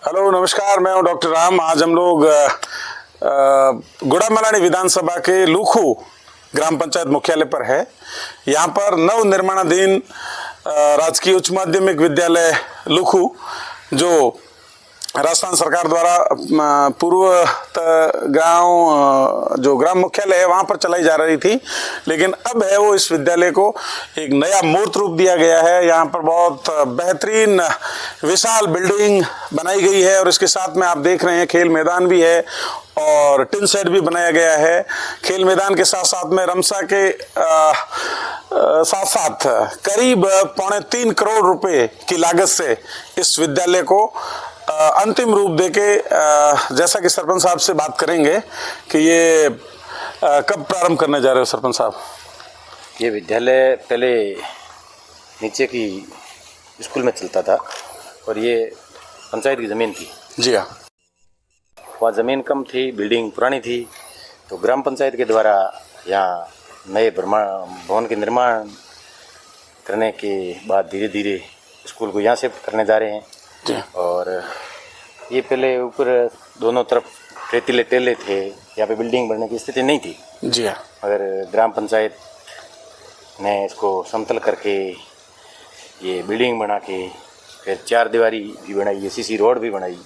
Hello नमस्कार, मैं हूं डॉक्टर राम। आज हम लोग गुड़ामलानी विधानसभा के लूखू ग्राम पंचायत मुख्यालय पर है। यहाँ पर नव निर्माणाधीन राजकीय उच्च माध्यमिक विद्यालय लूखू जो राजस्थान सरकार द्वारा पूर्व गांव जो ग्राम मुख्यालय है वहां पर चलाई जा रही थी, लेकिन अब है वो इस विद्यालय को एक नया मूर्त रूप दिया गया है। यहाँ पर बहुत बेहतरीन विशाल बिल्डिंग बनाई गई है और इसके साथ में आप देख रहे हैं खेल मैदान भी है और टिन शेड भी बनाया गया है। खेल मैदान के साथ साथ में रमसा के साथ साथ करीब 3.25 करोड़ रुपए की लागत से इस विद्यालय को अंतिम रूप देके जैसा कि सरपंच साहब से बात करेंगे कि ये कब प्रारंभ करने जा रहे हो सरपंच साहब? ये विद्यालय पहले नीचे की स्कूल में चलता था और ये पंचायत की ज़मीन थी। जी हाँ। वहाँ ज़मीन कम थी, बिल्डिंग पुरानी थी, तो ग्राम पंचायत के द्वारा यहाँ नए भवन के निर्माण करने के बाद धीरे धीरे स्कूल को यहाँ शिफ्ट करने जा रहे हैं। और ये पहले ऊपर दोनों तरफ रेतीले टेले थे, यहाँ पे बिल्डिंग बनने की स्थिति नहीं थी। जी हाँ। मगर ग्राम पंचायत ने इसको समतल करके ये बिल्डिंग बना के फिर 4 दीवारी भी बनाई, ये सीसी रोड भी बनाई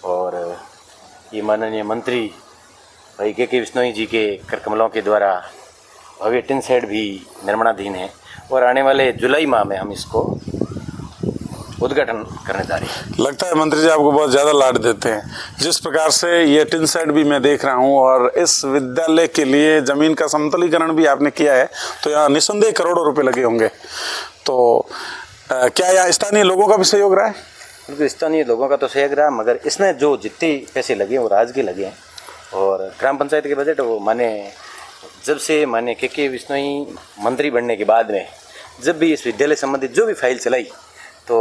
और ये माननीय मंत्री भाई के विश्नोई जी के कर कमलों के द्वारा भव्य टिन शेड भी निर्माणाधीन है और आने वाले जुलाई माह में हम इसको उद्घाटन करने जा रहे हैं। लगता है मंत्री जी आपको बहुत ज़्यादा लाड देते हैं। जिस प्रकार से ये टिन शेड भी मैं देख रहा हूँ और इस विद्यालय के लिए ज़मीन का समतलीकरण भी आपने किया है, तो यहाँ निस्संदेह करोड़ों रुपए लगे होंगे। तो क्या यहाँ स्थानीय लोगों का भी सहयोग रहा है? बिल्कुल, स्थानीय लोगों का तो सहयोग रहा, मगर इसमें जो जितने पैसे लगे वो राज्य के लगे हैं और ग्राम पंचायत के बजट वो जब से माने के विश्नोई मंत्री बनने के बाद में जब भी इस विद्यालय संबंधित जो भी फाइल चलाई तो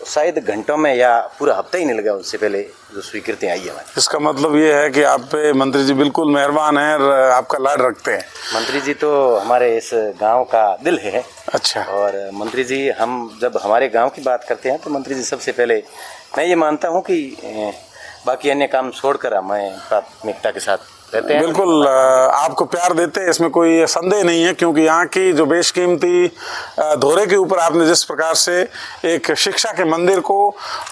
शायद घंटों में या पूरा हफ्ता ही नहीं लगा उससे पहले जो स्वीकृति आई है हमारी। इसका मतलब ये है कि आप पे मंत्री जी बिल्कुल मेहरबान हैं और आपका लाड रखते हैं। मंत्री जी तो हमारे इस गांव का दिल है। अच्छा। और मंत्री जी, हम जब हमारे गांव की बात करते हैं तो मंत्री जी सबसे पहले, मैं ये मानता हूं कि बाकी अन्य काम छोड़कर हमें प्राथमिकता के साथ रहते हैं। बिल्कुल आपको प्यार देते हैं, इसमें कोई संदेह नहीं है, क्योंकि यहाँ की जो बेशकीमती धोरे के ऊपर आपने जिस प्रकार से एक शिक्षा के मंदिर को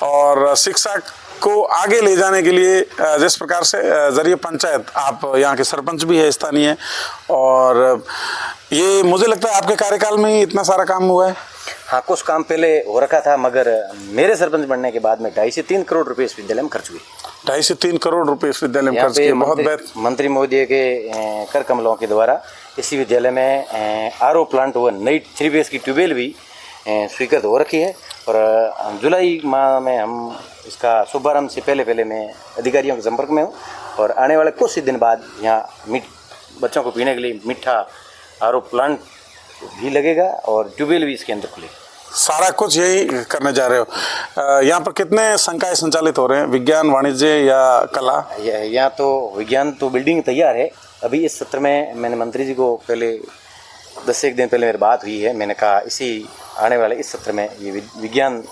और शिक्षा को आगे ले जाने के लिए जिस प्रकार से जरिए पंचायत, आप यहाँ के सरपंच भी है स्थानीय, और ये मुझे लगता है आपके कार्यकाल में ही इतना सारा काम हुआ है। हाँ, कुछ काम पहले हो रखा था, मगर मेरे सरपंच बनने के बाद में 2.5 से 3 करोड़ रुपए इस विद्यालय में खर्च हुए। 2.5 से 3 करोड़ रुपए इस विद्यालय में खर्च किए। बहुत मंत्री महोदय के कर कमलों के द्वारा इसी विद्यालय में आरओ प्लांट व नई 3 BHK की ट्यूबवेल भी स्वीकृत हो रखी है और जुलाई माह में हम इसका शुभारंभ से पहले मैं अधिकारियों के संपर्क में हूँ और आने वाले कुछ ही दिन बाद यहाँ बच्चों को पीने के लिए मीठा आरओ प्लांट भी लगेगा और ट्यूबवेल भी इसके अंदर खुलेगा। सारा कुछ यही करने जा रहे हो। यहाँ पर कितने संकाय संचालित हो रहे हैं, विज्ञान, वाणिज्य या कला? यहाँ तो विज्ञान तो बिल्डिंग तैयार है। अभी इस सत्र में मैंने मंत्री जी को पहले 10 से 1 दिन पहले मेरी बात हुई है, मैंने कहा इसी आने वाले इस सत्र में ये विज्ञान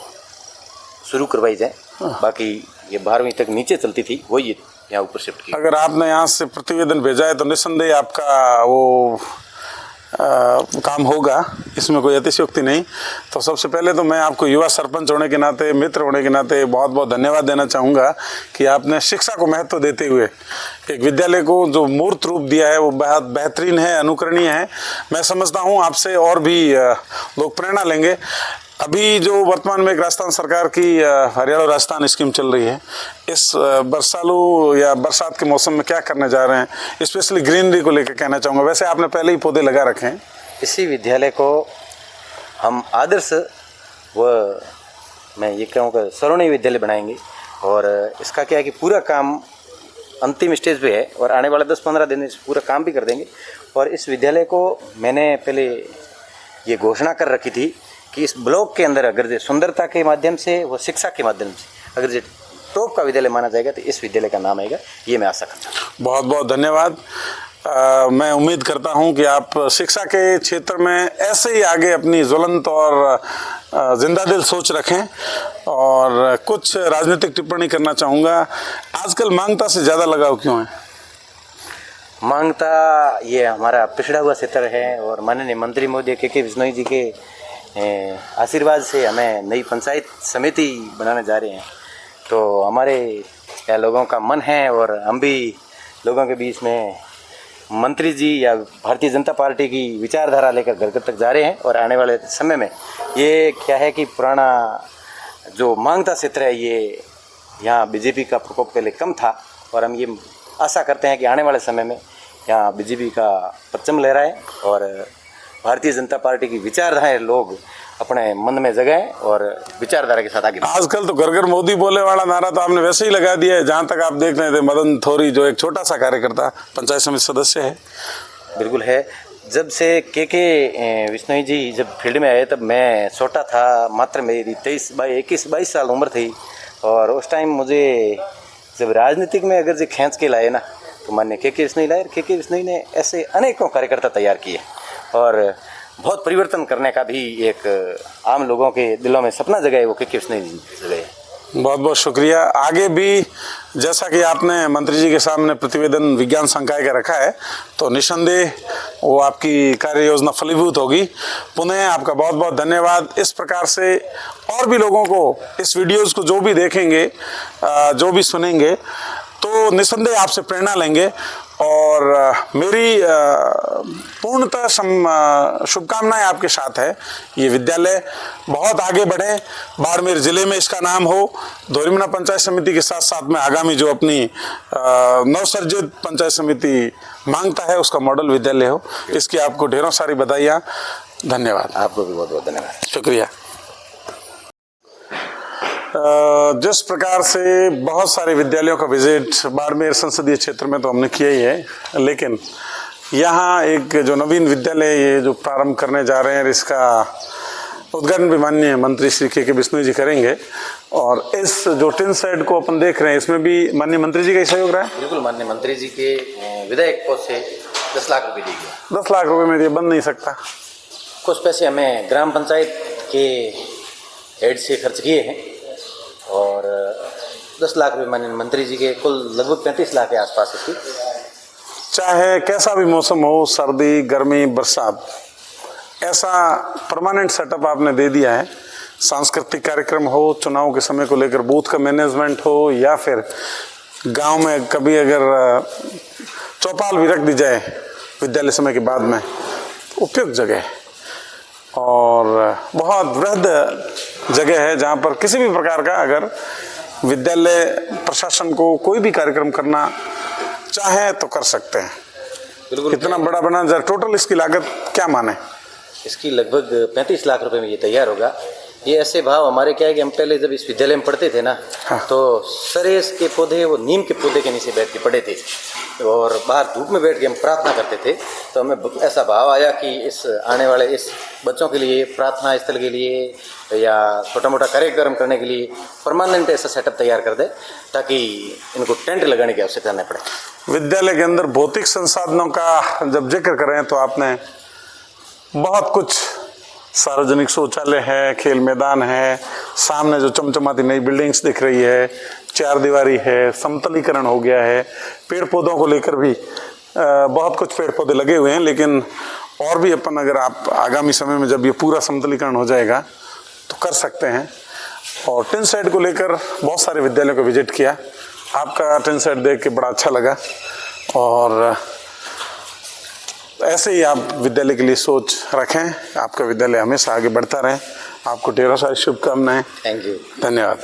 शुरू करवाई जाए। बाकी ये 12वीं तक नीचे चलती थी, वही यहाँ ऊपर शिफ्ट की। अगर आपने यहाँ से प्रतिवेदन भेजा है तो निस्संदेह आपका वो काम होगा, इसमें कोई अतिशयोक्ति नहीं। तो सबसे पहले तो मैं आपको युवा सरपंच होने के नाते, मित्र होने के नाते बहुत बहुत धन्यवाद देना चाहूँगा कि आपने शिक्षा को महत्व देते हुए एक विद्यालय को जो मूर्त रूप दिया है वो बहुत बेहतरीन है, अनुकरणीय है। मैं समझता हूँ आपसे और भी लोग प्रेरणा लेंगे। अभी जो वर्तमान में एक राजस्थान सरकार की हरियाणा राजस्थान स्कीम चल रही है, इस बरसालू या बरसात के मौसम में क्या करने जा रहे हैं, स्पेशली ग्रीनरी को लेकर कहना चाहूँगा। वैसे आपने पहले ही पौधे लगा रखे हैं। इसी विद्यालय को हम आदर्श व मैं ये कहूँगा स्वर्णीय विद्यालय बनाएंगे और इसका क्या है कि पूरा काम अंतिम स्टेज पे है और आने वाले 10-15 दिन इस पूरा काम भी कर देंगे। और इस विद्यालय को मैंने पहले ये घोषणा कर रखी थी कि इस ब्लॉक के अंदर अगर सुंदरता के माध्यम से व शिक्षा के माध्यम से अगर टॉप का विद्यालय माना जाएगा तो इस विद्यालय का नाम आएगा, ये मैं आशा करता हूँ। बहुत बहुत धन्यवाद। मैं उम्मीद करता हूं कि आप शिक्षा के क्षेत्र में ऐसे ही आगे अपनी ज्वलंत और जिंदा दिल सोच रखें। और कुछ राजनीतिक टिप्पणी करना चाहूँगा, आजकल मांगता से ज़्यादा लगाव क्यों है? मांगता ये हमारा पिछड़ा हुआ क्षेत्र है और माननीय मंत्री महोदय के बिश्नोई जी के आशीर्वाद से हमें नई पंचायत समिति बनाने जा रहे हैं। तो हमारे यहाँ लोगों का मन है और हम भी लोगों के बीच में मंत्री जी या भारतीय जनता पार्टी की विचारधारा लेकर घर घर तक जा रहे हैं। और आने वाले समय में ये क्या है कि पुराना जो मांगता क्षेत्र है ये यहाँ बीजेपी का प्रकोप पहले कम था और हम ये आशा करते हैं कि आने वाले समय में यहाँ बीजेपी का परचम लहराए और भारतीय जनता पार्टी की विचारधाराएं लोग अपने मन में जगाएं और विचारधारा के साथ आगे। आजकल तो घर घर मोदी बोले वाला नारा तो आपने वैसे ही लगा दिया है। जहाँ तक आप देख रहे थे, मदन थोरी जो एक छोटा सा कार्यकर्ता पंचायत समिति सदस्य है, बिल्कुल है। जब से के बिश्नोई जी जब फील्ड में आए तब मैं छोटा था, मात्र मेरी 21-22 साल उम्र थी। और उस टाइम मुझे जब राजनीतिक में अगर जो खींच के लाए ना तो माननीय के बिश्नोई लाए। के बिश्नोई ने ऐसे अनेकों कार्यकर्ता तैयार किए और बहुत परिवर्तन करने का भी एक आम लोगों के दिलों में सपना जगाए वो के बिश्नोई जी जगाए। बहुत बहुत शुक्रिया। आगे भी जैसा कि आपने मंत्री जी के सामने प्रतिवेदन विज्ञान संकाय का रखा है तो निसंदेह वो आपकी कार्य योजना फलीभूत होगी। पुनः आपका बहुत बहुत धन्यवाद। इस प्रकार से और भी लोगों को इस वीडियोज़ को जो भी देखेंगे, जो भी सुनेंगे तो निसंदेह आपसे प्रेरणा लेंगे। और मेरी पूर्णतः शुभकामनाएं आपके साथ है। ये विद्यालय बहुत आगे बढ़े, बाड़मेर जिले में इसका नाम हो, धोरीमना पंचायत समिति के साथ साथ में आगामी जो अपनी नवसर्जित पंचायत समिति मांगता है उसका मॉडल विद्यालय हो। इसकी आपको ढेरों सारी बधाइयाँ। धन्यवाद। आपको भी बहुत बहुत धन्यवाद। शुक्रिया। जिस प्रकार से बहुत सारे विद्यालयों का विजिट बाड़मेर संसदीय क्षेत्र में तो हमने किया ही है, लेकिन यहाँ एक जो नवीन विद्यालय ये जो प्रारंभ करने जा रहे हैं इसका उद्घाटन भी माननीय मंत्री श्री के बिश्नोई जी करेंगे। और इस जो टिन शेड को अपन देख रहे हैं इसमें भी माननीय मंत्री जी का ही सहयोग रहा है। बिल्कुल, माननीय मंत्री जी के विधायक कोष से 10 लाख रुपये दिए गए। 10 लाख रुपये में ये बन नहीं सकता। कुछ पैसे हमें ग्राम पंचायत के हेड से खर्च किए हैं और 10 लाख रुपये माननीय मंत्री जी के कुल लगभग 35 लाख के आसपास इसकी। चाहे कैसा भी मौसम हो, सर्दी गर्मी बरसात, ऐसा परमानेंट सेटअप आपने दे दिया है। सांस्कृतिक कार्यक्रम हो, चुनाव के समय को लेकर बूथ का मैनेजमेंट हो, या फिर गांव में कभी अगर चौपाल भी रख दी जाए विद्यालय समय के बाद में, उपयुक्त जगह है और बहुत वृहद जगह है जहाँ पर किसी भी प्रकार का अगर विद्यालय प्रशासन को कोई भी कार्यक्रम करना चाहे तो कर सकते हैं। बिल्कुल, इतना बड़ा बना जाए। टोटल इसकी लागत क्या माने? इसकी लगभग 35 लाख रुपए में ये तैयार होगा। ये ऐसे भाव हमारे क्या है कि हम पहले जब इस विद्यालय में पढ़ते थे ना, हाँ। तो सरेस के पौधे, वो नीम के पौधे के नीचे बैठ के पढ़े थे और बाहर धूप में बैठ के हम प्रार्थना करते थे। तो हमें ऐसा भाव आया कि इस आने वाले इस बच्चों के लिए प्रार्थना स्थल के लिए या छोटा मोटा कार्यक्रम करने के लिए परमानेंट ऐसा सेटअप तैयार कर दे ताकि इनको टेंट लगाने की आवश्यकता न पड़े। विद्यालय के अंदर भौतिक संसाधनों का जब जिक्र करें तो आपने बहुत कुछ, सार्वजनिक शौचालय है, खेल मैदान है, सामने जो चमचमाती नई बिल्डिंग्स दिख रही है, 4 दीवारी है, समतलीकरण हो गया है, पेड़ पौधों को लेकर भी बहुत कुछ पेड़ पौधे लगे हुए हैं। लेकिन और भी अपन अगर आप आगामी समय में जब ये पूरा समतलीकरण हो जाएगा तो कर सकते हैं। और टिन शेड को लेकर बहुत सारे विद्यालयों को विजिट किया, आपका टिन शेड देख के बड़ा अच्छा लगा और ऐसे ही आप विद्यालय के लिए सोच रखें। आपका विद्यालय हमेशा आगे बढ़ता रहे। आपको ढेरों सारी शुभकामनाएं। Thank you. धन्यवाद।